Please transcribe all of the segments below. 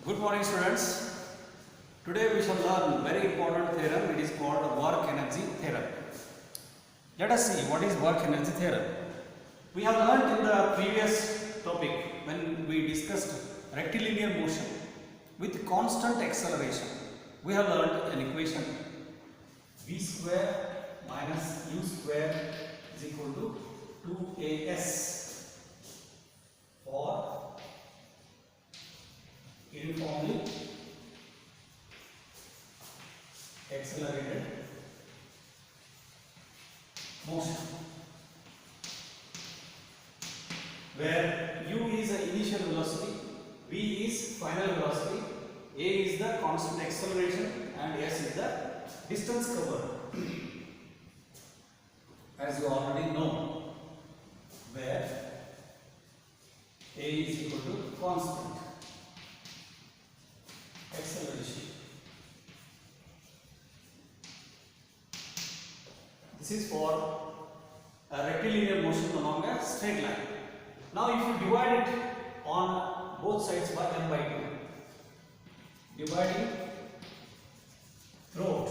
Good morning, students. Today we shall learn very important theorem. It is called work energy theorem. Let us see what is work energy theorem. We have learned in the previous topic when we discussed rectilinear motion with constant acceleration. We have learned an equation v square minus u square is equal to 2as for uniformly accelerated motion, where u is the initial velocity, v is final velocity, a is the constant acceleration, and s is the distance covered. As you already know, where a is equal to constant acceleration. This is for a rectilinear motion along a straight line. Now if you divide it on both sides by m by 2, dividing throughout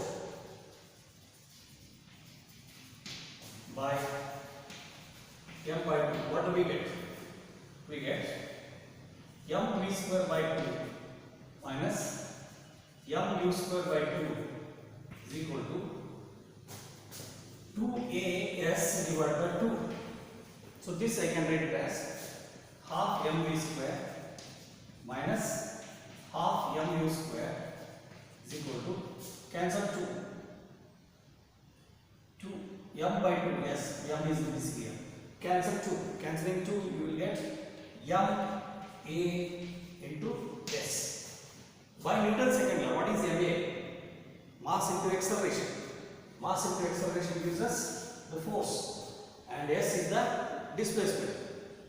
by m by 2, what do we get? We get m v square by 2 minus m u square by 2 is equal to 2as divided by 2. So this I can write it as half mv square minus half mu square is equal to cancel 2 m by 2. Yes, m is this here. Cancel 2. Cancelling 2, you will get m a into s. By Newton's second law, what is ma? Mass into acceleration. Mass into acceleration gives us the force, and s is the displacement.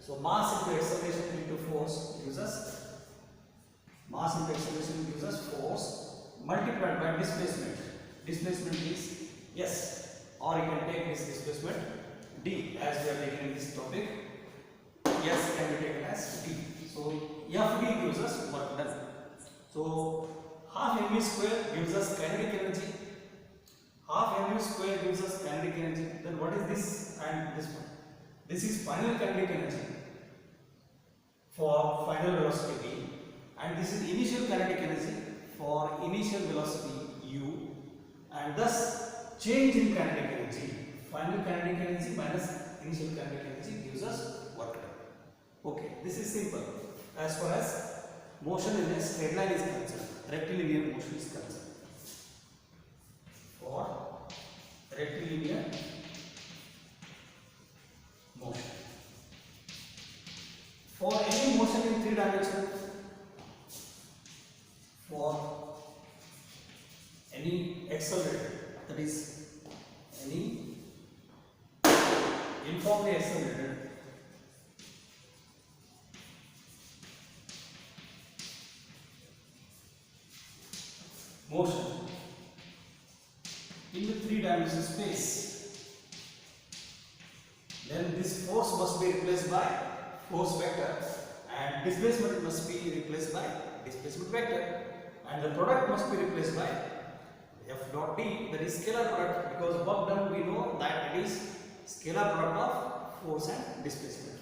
So mass into acceleration into force gives us force multiplied by displacement. Displacement is s, or you can take this displacement d, as we are taking in this topic. S can be taken as d. So fd gives us work done. So half mv square gives us kinetic energy. Half mu square gives us kinetic energy. Then what is this and this one? This is final kinetic energy for final velocity v, and this is initial kinetic energy for initial velocity u, and thus change in kinetic energy. Final kinetic energy minus initial kinetic energy gives us work done. Okay, this is simple as far as motion in a straight line is concerned, rectilinear motion is concerned. For rectilinear motion, for any motion in 3 dimensions, for any accelerated, that is any uniformly accelerated motion in the 3-dimensional space, then this force must be replaced by force vector, and displacement must be replaced by displacement vector, and the product must be replaced by f dot d, that is scalar product, because work done we know that it is scalar product of force and displacement.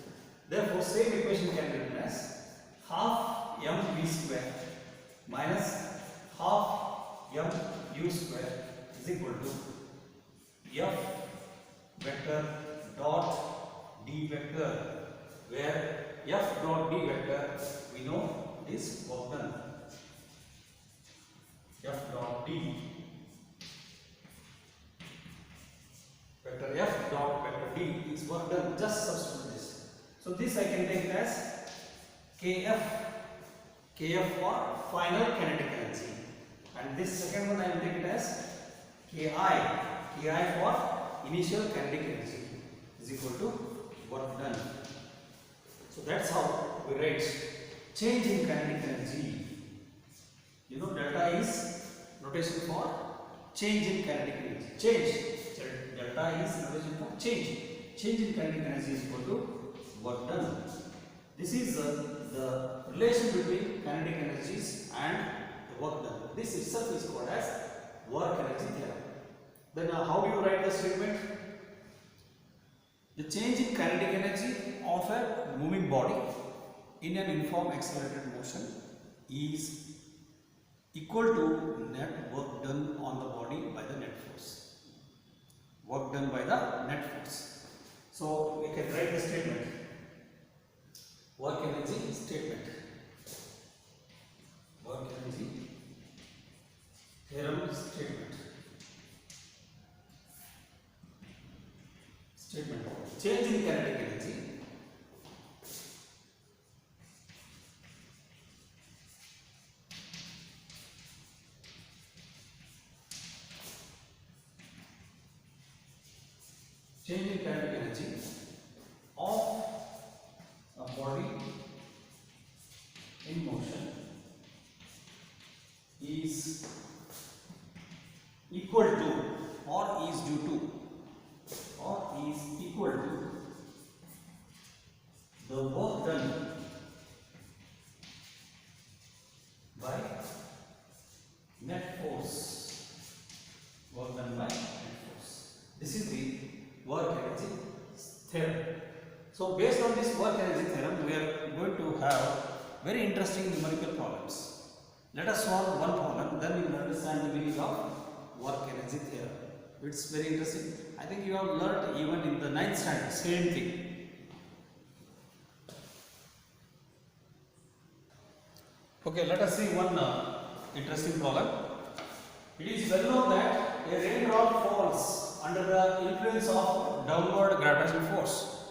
Therefore same equation can be written as half mv square minus half mu square is equal to f vector dot d vector, where f dot d vector we know is work done. F dot d vector, f dot vector d is work done. Just substitute this. So this I can take as kf for final kinetic energy, and this second one I will take it as ki for initial kinetic energy is equal to work done. So that's how we write change in kinetic energy. You know, delta is notation for change in kinetic energy. Delta is notation for change. Change in kinetic energy is equal to work done. This is the relation between kinetic energies and the work done. This itself is called as work energy theorem. Then how do you write the statement? The change in kinetic energy of a moving body in an uniform accelerated motion is equal to net work done on the body by the net force. Work done by the net force. So we can write the statement. Work energy statement. Work energy theorem statement. Statement. Change in kinetic energy of a body in motion is equal to or is due to or is equal to the work done by net force. Work done by net force. This is the work energy theorem. So based on this work energy theorem, we are going to have very interesting numerical problems. Let us solve one problem, then you will understand the meaning of work energy theorem. It's very interesting. I think you have learned even in the 9th standard, same thing. Okay, let us see one interesting problem. It is well known that a raindrop falls under the influence of downward gravitational force.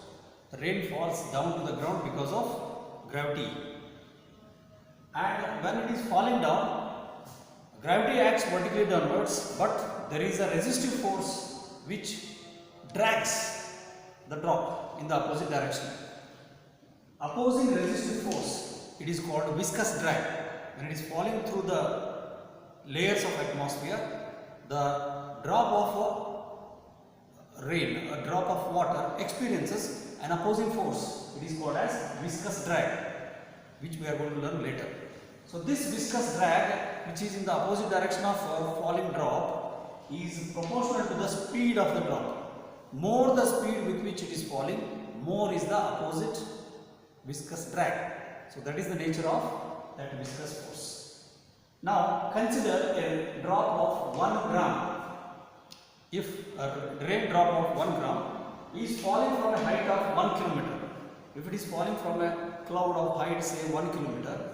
The rain falls down to the ground because of gravity. And when it is falling down, gravity acts vertically downwards, but there is a resistive force which drags the drop in the opposite direction. Opposing resistive force, it is called viscous drag. When it is falling through the layers of atmosphere, the drop of rain, a drop of water experiences an opposing force. It is called as viscous drag, which we are going to learn later. So this viscous drag, which is in the opposite direction of falling drop, is proportional to the speed of the drop. More the speed with which it is falling, more is the opposite viscous drag. So that is the nature of that viscous force. Now consider a drop of 1 gram. If a rain drop of 1 gram is falling from a height of 1 kilometer, if it is falling from a cloud of height say 1 kilometer,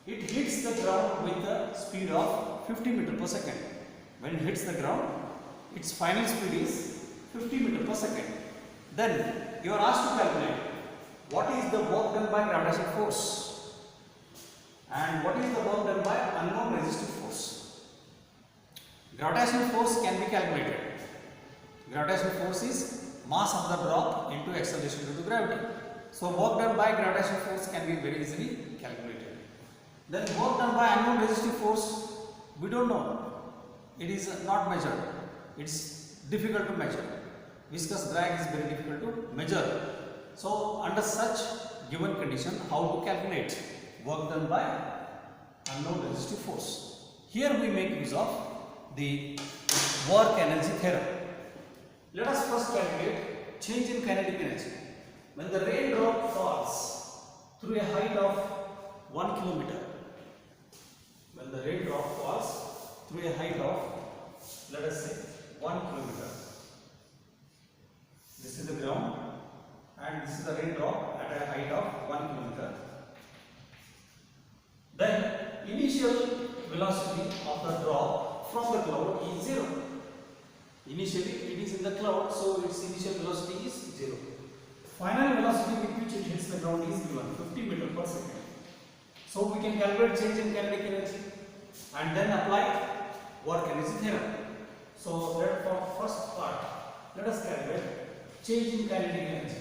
it hits the ground with a speed of 50 meter per second. When it hits the ground, its final speed is 50 meter per second. Then you are asked to calculate what is the work done by gravitational force and what is the work done by unknown resistive force. Gravitational force can be calculated. Gravitational force is mass of the drop into acceleration due to gravity. So work done by gravitational force can be very easily calculated. Then work done by unknown resistive force, we don't know. It is not measured. It's difficult to measure. Viscous drag is very difficult to measure. So under such given condition, how to calculate work done by unknown resistive force? Here we make use of the work energy theorem. Let us first calculate change in kinetic energy. When the raindrop falls through a height of 1 kilometer, when the raindrop falls through a height of, let us say, 1 kilometer. This is the ground and this is the raindrop at a height of 1 kilometer. Then initial velocity of the drop from the cloud is 0. Initially it is in the cloud, so its initial velocity is 0. Final velocity with which it hits the ground is given 50 meter per second. So we can calculate change in kinetic energy and then apply work energy theorem. So for first part, let us calculate change in kinetic energy.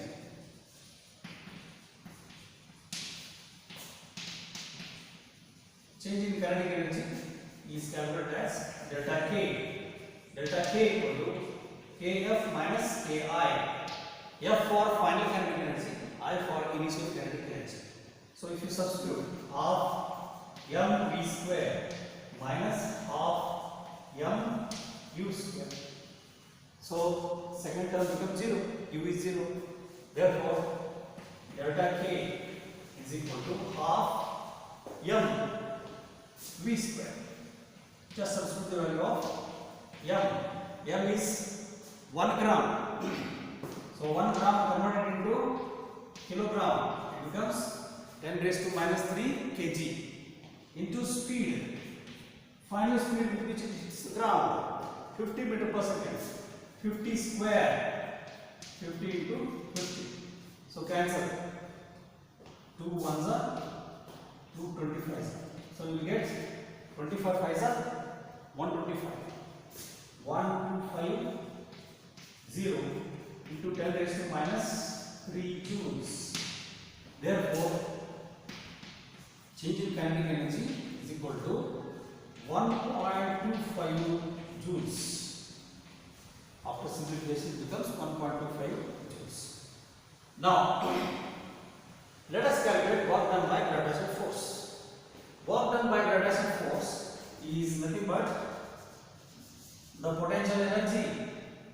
Change in kinetic energy is calculated as delta K. Delta K equal to Kf minus Ki. F for final kinetic energy, I for initial kinetic energy. So if you substitute half mv square minus half mu square, so second term becomes 0, u is 0. Therefore, delta k is equal to half m v square. Just substitute the value of m is 1 gram. So 1 gram converted into kilogram, it becomes 10 raised to minus 3 kg into speed. Final speed with which it hits the ground, 50 meter per second. 50 square, 50 into 50. So cancel. 2 ones are 2 25. So you will get 25 5s are 125. 125 0 into 10 raised to minus 3 joules. Therefore, change in kinetic energy is equal to 1.25 joules. After simplification, it becomes 1.25 joules. Now, let us calculate work done by gravitational force. Work done by gravitational force is nothing but the potential energy,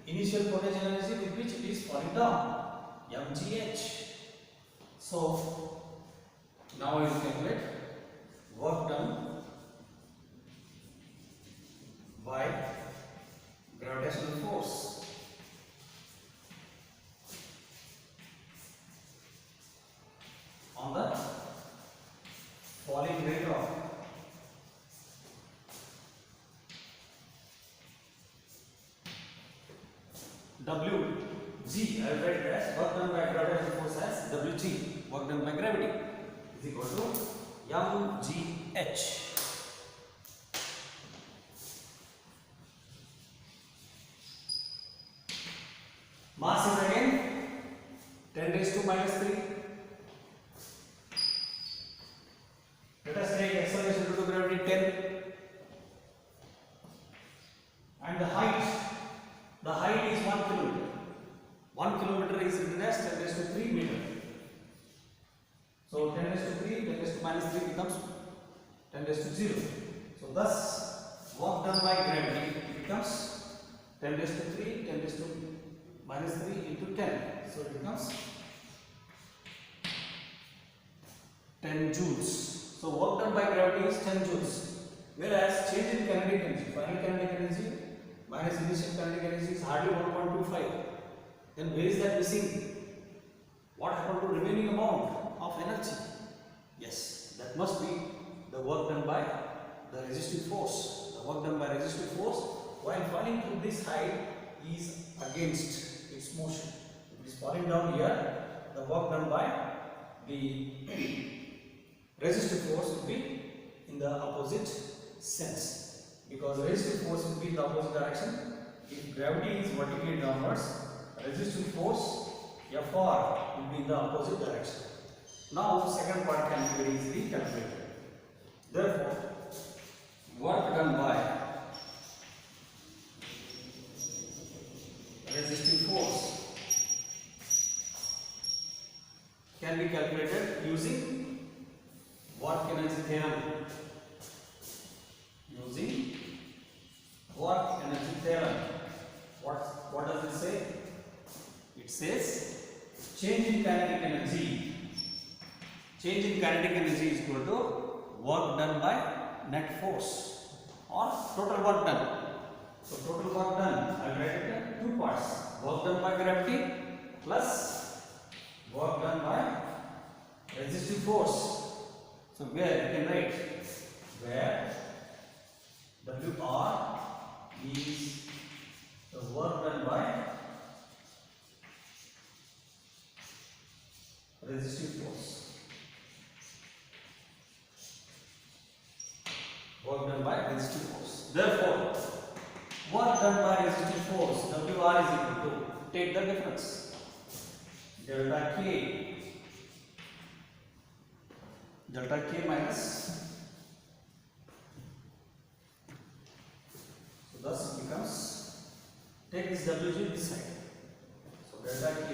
initial potential energy with which it is falling down, mgh. So, now I will calculate work done by gravitational force. On the falling rate of Wg, I will write it as work done by gravitational force as Wg, work done by gravity, is equal to mgh. Mass is again 10 raised to minus 3. Let us take acceleration due to gravity 10. And the height is 1 kilometer. 1 kilometer is written as 10 raised to 3 meter. So 10 raised to 3, 10 raised to minus 3 becomes 10 raised to 0. So thus, work done by gravity becomes 10 raised to 3, 10 raised to minus 3 into 10. So it becomes 10 joules. So work done by gravity is 10 joules. Whereas change in kinetic energy, final kinetic energy minus initial kinetic energy is hardly 1.25. Then where is that missing? What happened to remaining amount of energy? Yes, that must be the work done by the resistive force. The work done by resistive force while falling through this height is against its motion. If it is falling down here, the work done by the resistive force will be in the opposite sense, because resistive force will be in the opposite direction. If gravity is vertically downwards, resistive force Fr will be in the opposite direction. Now second part can be very easily calculated. Therefore, work done by resistive force can be calculated using work energy theorem. Using work energy theorem. What does it say? It says change in kinetic energy. Change in kinetic energy is equal to work done by net force or total work done. So total work done, I will write it in two parts. Work done by gravity plus work done by resistive force. So where you can write where Wr is the work done by resistive force. Work done by resistive force. Therefore, work done by resistive force Wr is equal to, take the difference, delta k minus, so thus it becomes, take this Wg this side, so delta k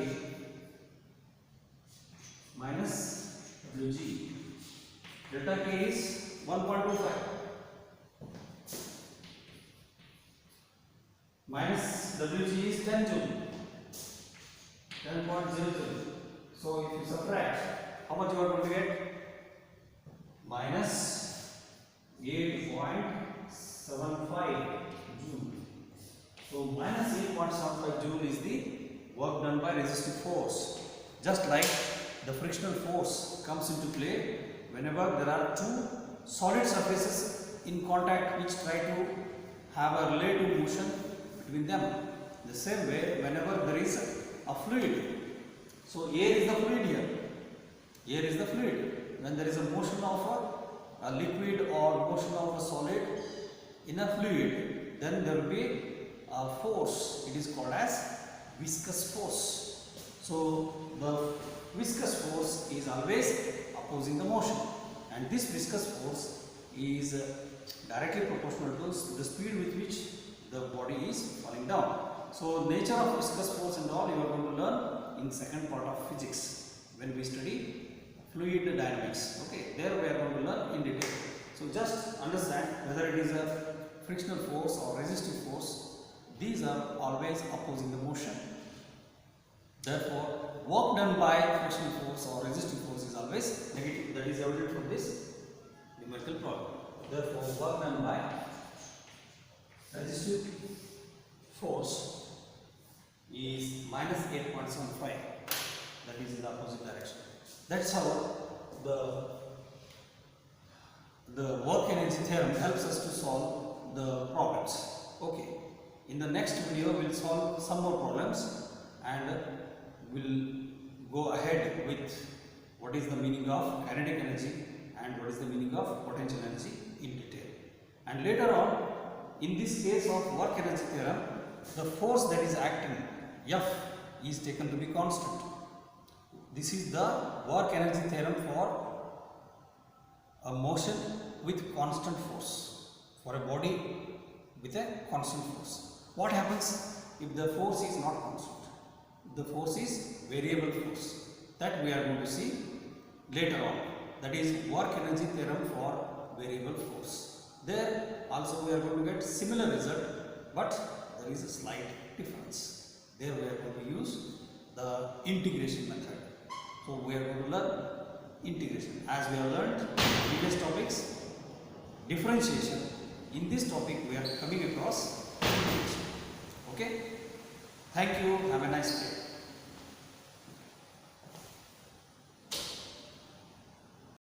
minus Wg 1.25 minus Wg is 10 joule, 10.00. So if you subtract, how much you are going to get? Minus 8.75 joule. So minus 8.75 joule is the work done by resistive force. Just like the frictional force comes into play whenever there are two solid surfaces in contact which try to have a relative motion between them. The same way, whenever there is a fluid, so air is the fluid here. Air is the fluid. When there is a motion of a liquid or motion of a solid in a fluid, then there will be a force. It is called as viscous force. So the viscous force is always opposing the motion, and this viscous force is directly proportional to the speed with which the body is falling down. So nature of viscous force and all you are going to learn in second part of physics when we study fluid dynamics. Okay, there we are going to learn in detail. So just understand whether it is a frictional force or resistive force, these are always opposing the motion. Therefore, work done by frictional force or resistive force is always negative. That is evident from this numerical problem. Therefore, work done by resistive force is minus 8.75. That is in the opposite direction. That's how the work energy theorem helps us to solve the problems. Okay. In the next video, we'll solve some more problems and we'll go ahead with what is the meaning of kinetic energy and what is the meaning of potential energy in detail. And later on, in this case of work energy theorem, the force that is acting, F, is taken to be constant. This is the work energy theorem for a motion with constant force, for a body with a constant force. What happens if the force is not constant? The force is variable force. That we are going to see later on. That is work energy theorem for variable force. There also we are going to get similar result, but there is a slight difference. There we are going to use the integration method. So we are going to learn integration. As we have learned in previous topics, differentiation. In this topic we are coming across integration. Okay? Thank you. Have a nice day.